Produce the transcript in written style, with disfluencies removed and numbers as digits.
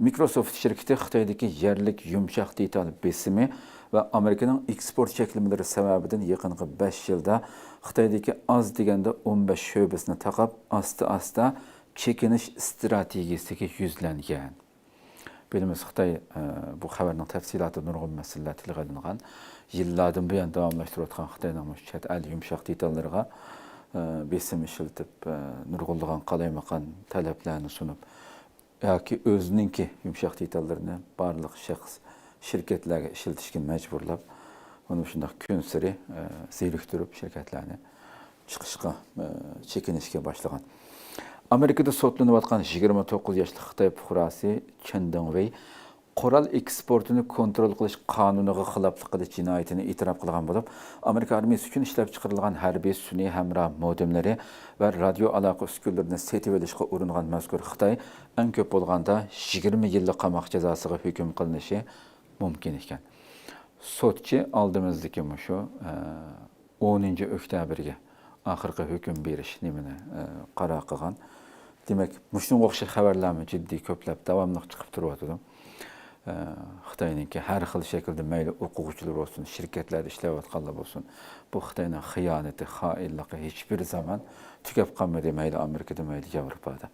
Microsoft şirketi Xitoydagi yerlik yumshoq detal besimi va Amerikaning eksport cheklamaları sababidan yaqinqi 5 yilda Xitoydagi az deganda 15 sho'basini taqab, asta-asta chekinish strategiyasiga yuzlangan. Bilimiz Xitoy bu xabarning tafsiloti nurg'un masalalar tilga olingan. Yillardan buyon davomlashtirayotgan Xitoyning chet el yumshoq detallarga besim ishlatib, nurg'unlagan qalaymaqan talablarni sunib yoki o'zininki yumshoq detallarni barliq shaxs shirkatlarga ishlatishga majburlab, uni shunday kun sari zeriktirib shirkatlarni chiqishga, chekinishga boshlagan. Amerikada sotlanayotgan 29 yoshli Xitoy fuqarosi Chen Dongwei Qoral eksportini kontrol qilish qonuniga xiloflik qilish jinoyatini e'tirof qilgan bo'lib, Amerika armiyasi uchun ishlab chiqarilgan harbiy sun'iy hamroh modemlari va radio aloqa uskunalarini setib olishga uringan mazkur Xitoy eng ko'p bo'lganda 20 yillik qamoq jazosiga hukm qilinishi mumkin ekan. Sotchi oldimizdagi shu 10-oktyabrga oxirgi hukm berish nimani qaror qilgan. Demak, shunga o'xshash xabarlarni jiddiy ko'plab davomli chiqib turibdi. Xitoyninki har xil shaklda mayli o'quvchilar bo'lsin, shirkatlarda ishlayotganlar bo'lsin, bu Xitoyning xiyonati, xoinligi hech bir zaman tugab qolmaydi, mayli Amerikada, mayli Yevropada.